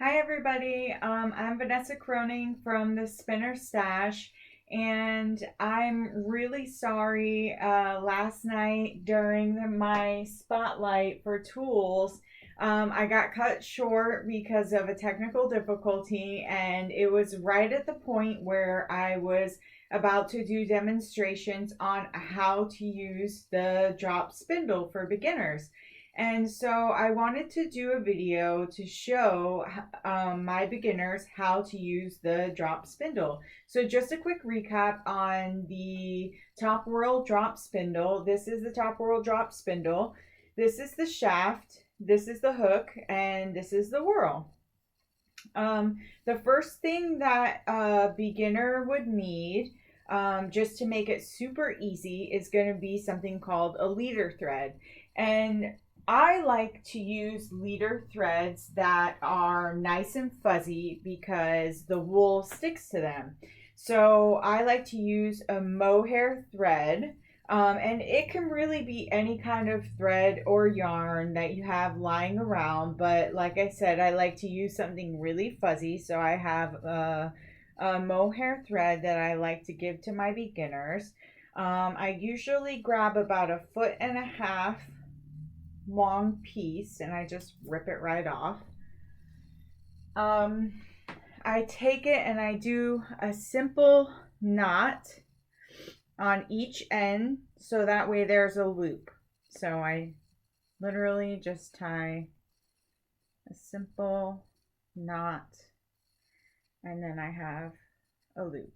Hi everybody, I'm Vanessa Croning from the Spinner Stash, and I'm really sorry. Last night during my spotlight for tools, I got cut short because of a technical difficulty, and it was right at the point where I was about to do demonstrations on how to use the drop spindle for beginners. And so I wanted to do a video to show my beginners how to use the drop spindle. So just a quick recap on the top whirl drop spindle. This is the top whirl drop spindle. This is the shaft. This is the hook, and this is the whirl. The first thing that a beginner would need, just to make it super easy, is going to be something called a leader thread. And I like to use leader threads that are nice and fuzzy because the wool sticks to them. So I like to use a mohair thread. And it can really be any kind of thread or yarn that you have lying around. But like I said, I like to use something really fuzzy. So I have a mohair thread that I like to give to my beginners. I usually grab about 1.5 foot long piece and I just rip it right off. I take it and I do a simple knot on each end so that way there's a loop. So I literally just tie a simple knot and then I have a loop.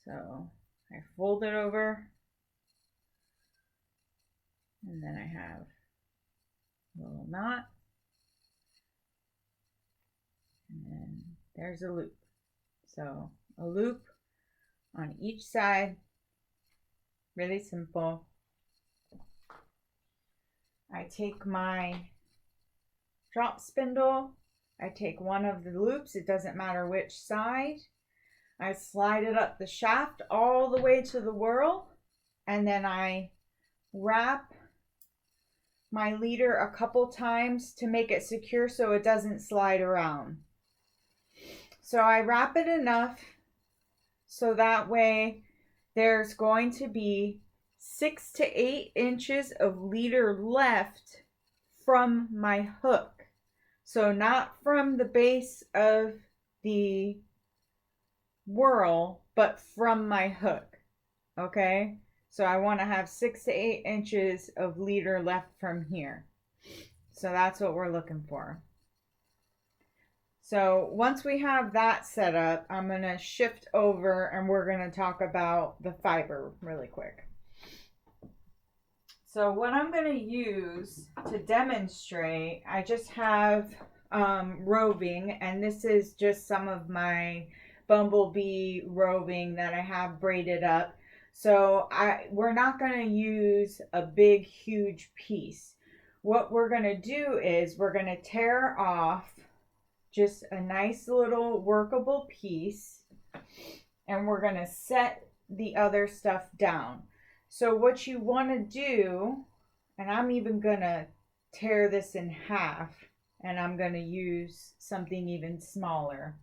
So I fold it over and then I have a little knot and then there's a loop. So a loop on each side, really simple. I take my drop spindle, I take one of the loops, it doesn't matter which side, I slide it up the shaft all the way to the whirl, and then I wrap my leader a couple times to make it secure so it doesn't slide around. So I wrap it enough so that way there's going to be 6 to 8 inches of leader left from my hook. So not from the base of the whirl, but from my hook. Okay? So I want to have 6 to 8 inches of leader left from here. So that's what we're looking for. So once we have that set up, I'm going to shift over and we're going to talk about the fiber really quick. So what I'm going to use to demonstrate, I just have roving, and this is just some of my bumblebee roving that I have braided up. So we're not going to use a big, huge piece. What we're going to do is we're going to tear off just a nice little workable piece, and we're going to set the other stuff down. So what you want to do, and I'm even going to tear this in half, and I'm going to use something even smaller.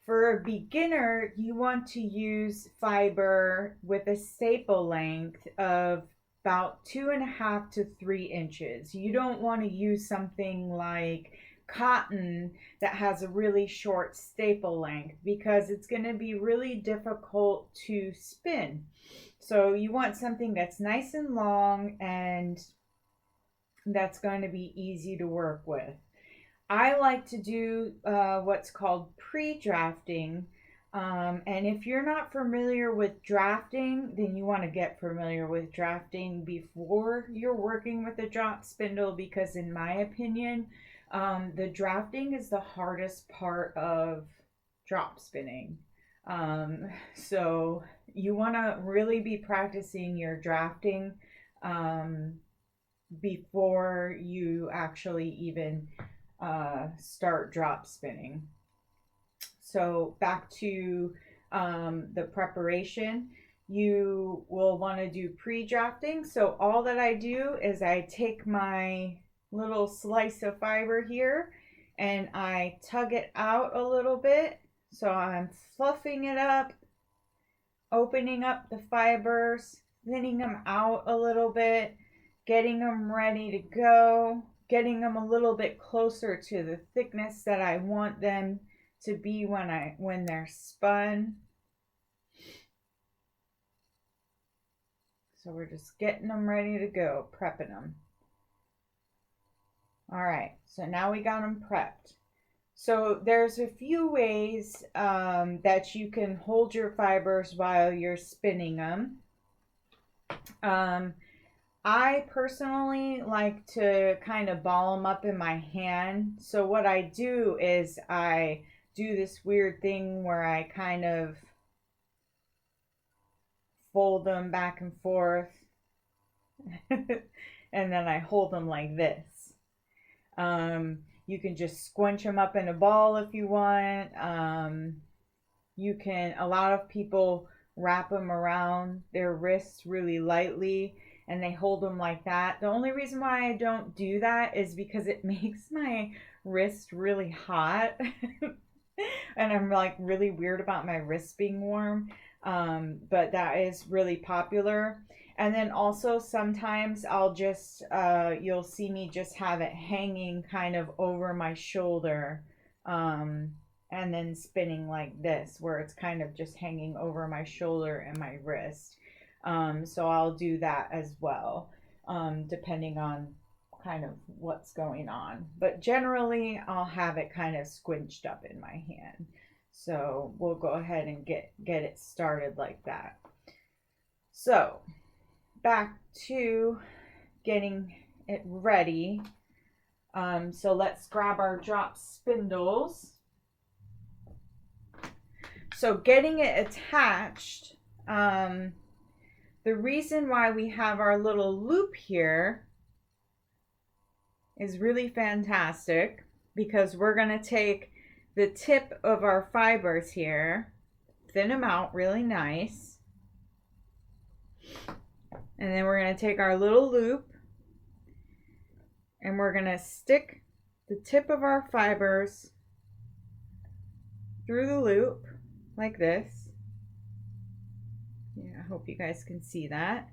For a beginner, you want to use fiber with a staple length of about 2.5 to 3 inches. You don't want to use something like cotton that has a really short staple length because it's going to be really difficult to spin. So you want something that's nice and long and that's going to be easy to work with. I like to do what's called pre-drafting. And if you're not familiar with drafting, then you want to get familiar with drafting before you're working with a drop spindle because in my opinion, the drafting is the hardest part of drop spinning. So you want to really be practicing your drafting before you actually even start drop spinning. So back to the preparation, you will want to do pre-drafting. So all that I do is I take my little slice of fiber here, and I tug it out a little bit. So I'm fluffing it up, opening up the fibers, thinning them out a little bit, getting them ready to go, getting them a little bit closer to the thickness that I want them to be when they're spun. So we're just getting them ready to go, prepping them. All right, so now we got them prepped. So there's a few ways that you can hold your fibers while you're spinning them. I personally like to kind of ball them up in my hand. So what I do is I do this weird thing where I kind of fold them back and forth and then I hold them like this. You can just squinch them up in a ball if you want. A lot of people wrap them around their wrists really lightly and they hold them like that. The only reason why I don't do that is because it makes my wrist really hot. And I'm like really weird about my wrists being warm. But that is really popular. And then also sometimes I'll just, you'll see me just have it hanging kind of over my shoulder. And then spinning like this, where it's kind of just hanging over my shoulder and my wrist. So I'll do that as well, depending on kind of what's going on. But generally, I'll have it kind of squinched up in my hand. So we'll go ahead and get it started like that. So back to getting it ready. So let's grab our drop spindles. So getting it attached, the reason why we have our little loop here is really fantastic because we're going to take the tip of our fibers here, thin them out really nice, and then we're going to take our little loop and we're going to stick the tip of our fibers through the loop like this. Yeah, I hope you guys can see that.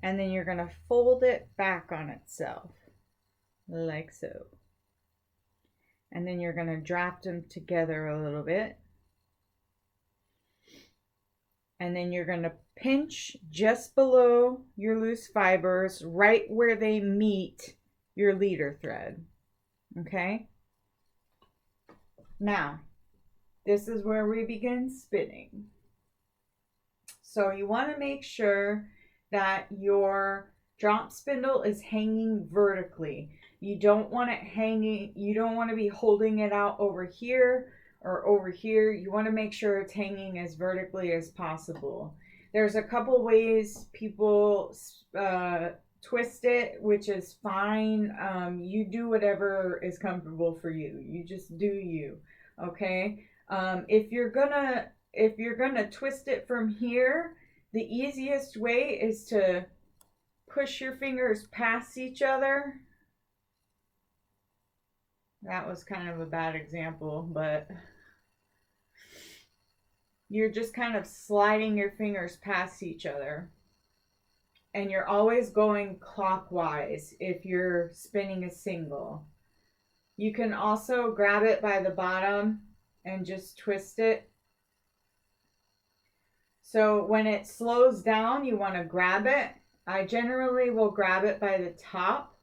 And then you're going to fold it back on itself like so. And then you're going to draft them together a little bit. And then you're going to pinch just below your loose fibers, right where they meet your leader thread. Okay? Now, this is where we begin spinning. So you want to make sure that your drop spindle is hanging vertically. You don't want it hanging, you don't want to be holding it out over here or over here. You want to make sure it's hanging as vertically as possible. There's a couple ways people twist it, which is fine. You do whatever is comfortable for you. You just do you. Okay? If you're gonna twist it from here, the easiest way is to push your fingers past each other. That was kind of a bad example, but you're just kind of sliding your fingers past each other. And you're always going clockwise if you're spinning a single. You can also grab it by the bottom and just twist it. So when it slows down, you want to grab it. I generally will grab it by the top.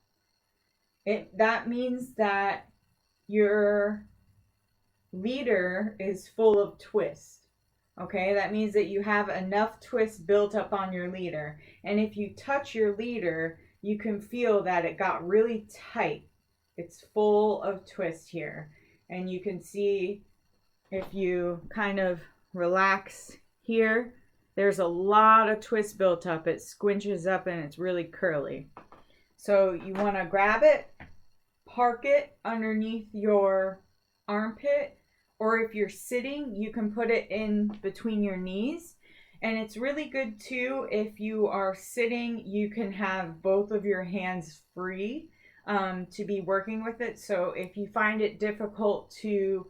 That means that your leader is full of twist. Okay, that means that you have enough twist built up on your leader. And if you touch your leader, you can feel that it got really tight. It's full of twist here. And you can see if you kind of relax here, there's a lot of twist built up. It squinches up and it's really curly. So you want to grab it, park it underneath your armpit, or if you're sitting, you can put it in between your knees. And it's really good too, if you are sitting, you can have both of your hands free. to be working with it. So if you find it difficult to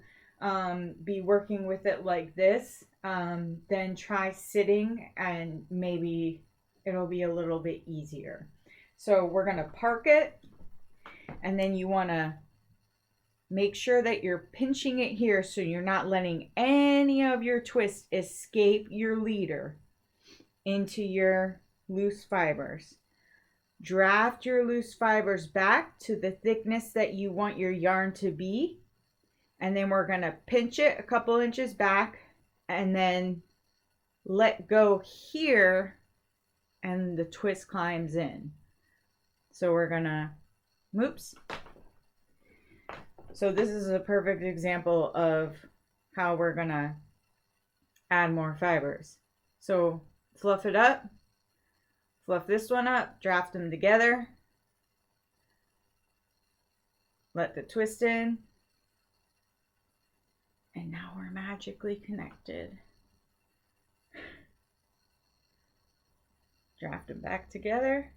be working with it like this, then try sitting and maybe it'll be a little bit easier. So we're going to park it, and then you want to make sure that you're pinching it here so you're not letting any of your twist escape your leader into your loose fibers. Draft your loose fibers back to the thickness that you want your yarn to be, and then we're going to pinch it a couple inches back and then let go here, and the twist climbs in. So we're going to, oops. So this is a perfect example of how we're going to add more fibers. So fluff it up, fluff this one up, draft them together, let the twist in, and now we're magically connected. Draft them back together.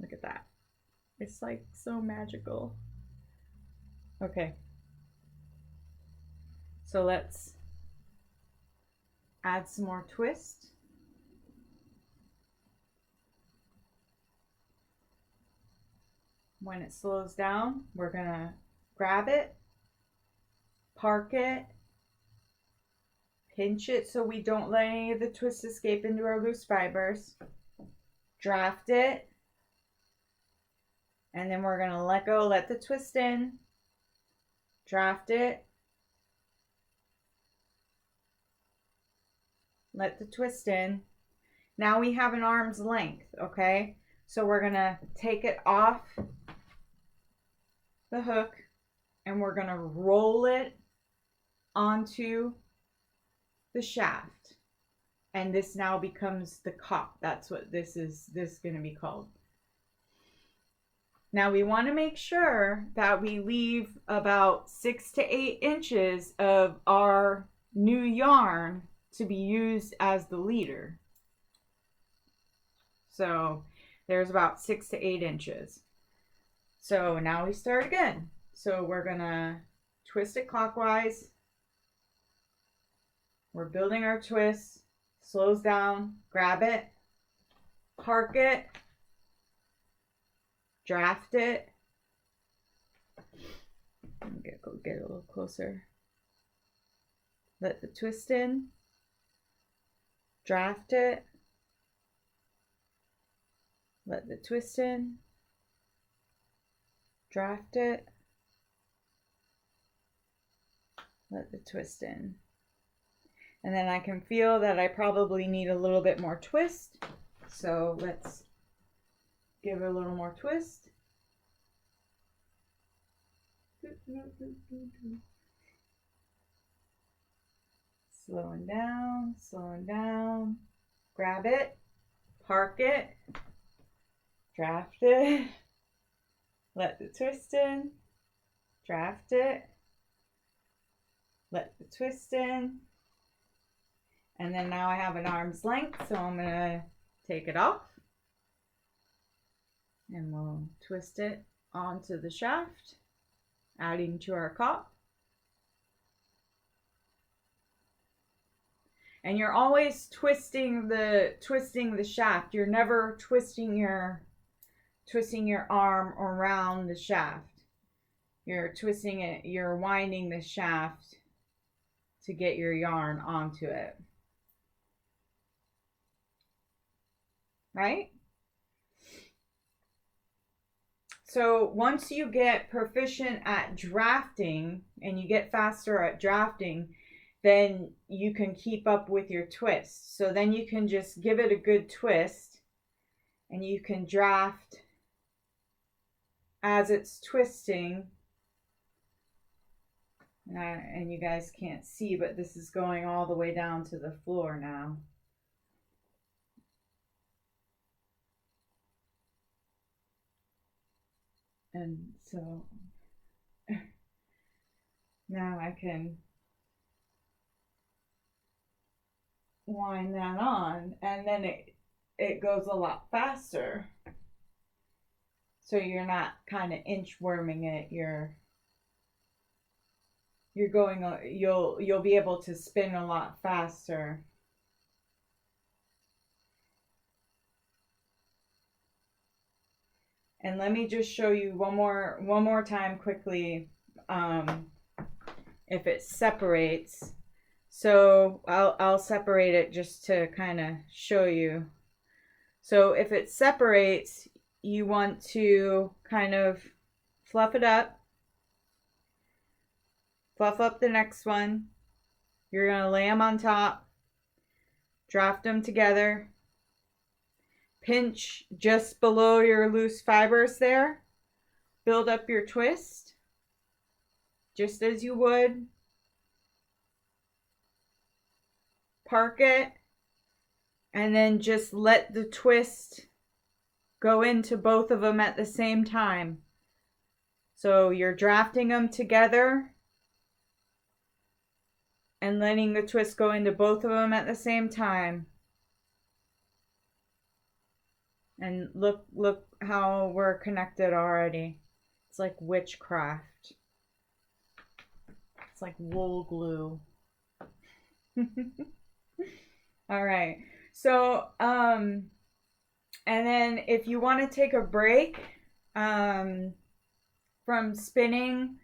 Look at that. It's like so magical. Okay. So let's add some more twist. When it slows down, we're gonna grab it, park it, pinch it so we don't let any of the twist escape into our loose fibers, draft it, and then we're gonna let go, let the twist in, draft it, let the twist in. Now we have an arm's length, okay? So we're gonna take it off the hook and we're gonna roll it onto the shaft. And this now becomes the cup. That's what this is gonna be called. Now we want to make sure that we leave about 6 to 8 inches of our new yarn to be used as the leader. So there's about 6 to 8 inches. So now we start again. So we're gonna twist it clockwise. We're building our twist, slows down, grab it, park it, draft it. Get a little closer. Let the twist in, draft it, let the twist in, draft it, let the twist in. And then I can feel that I probably need a little bit more twist. So let's give it a little more twist. Slowing down. Grab it, park it, draft it, let the twist in, draft it, let the twist in. And then now I have an arm's length, so I'm gonna take it off and we'll twist it onto the shaft, adding to our cup. And you're always twisting the shaft. You're never twisting your arm around the shaft. You're twisting it, you're winding the shaft to get your yarn onto it. Right? So once you get proficient at drafting and you get faster at drafting, then you can keep up with your twist. So then you can just give it a good twist and you can draft as it's twisting. And you guys can't see, but this is going all the way down to the floor now. And so now I can wind that on, and then it goes a lot faster. So you're not kind of inchworming it. You're going, you'll be able to spin a lot faster. And let me just show you one more time quickly, if it separates. So I'll separate it just to kind of show you. So if it separates, you want to kind of fluff it up. Fluff up the next one. You're going to lay them on top. Draft them together. Pinch just below your loose fibers there. Build up your twist just as you would. Park it, and then just let the twist go into both of them at the same time. So you're drafting them together and letting the twist go into both of them at the same time. And look how we're connected already. It's like witchcraft. It's like wool glue. All right. So, and then if you want to take a break from spinning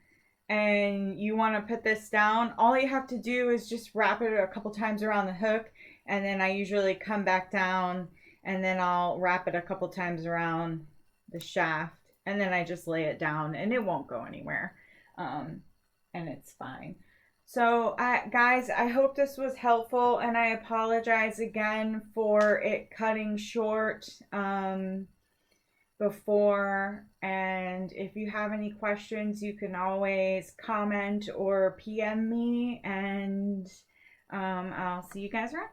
and you want to put this down, all you have to do is just wrap it a couple times around the hook, and then I usually come back down and then I'll wrap it a couple times around the shaft, and then I just lay it down and it won't go anywhere, and it's fine. So guys, I hope this was helpful, and I apologize again for it cutting short before. And if you have any questions, you can always comment or PM me, and I'll see you guys around.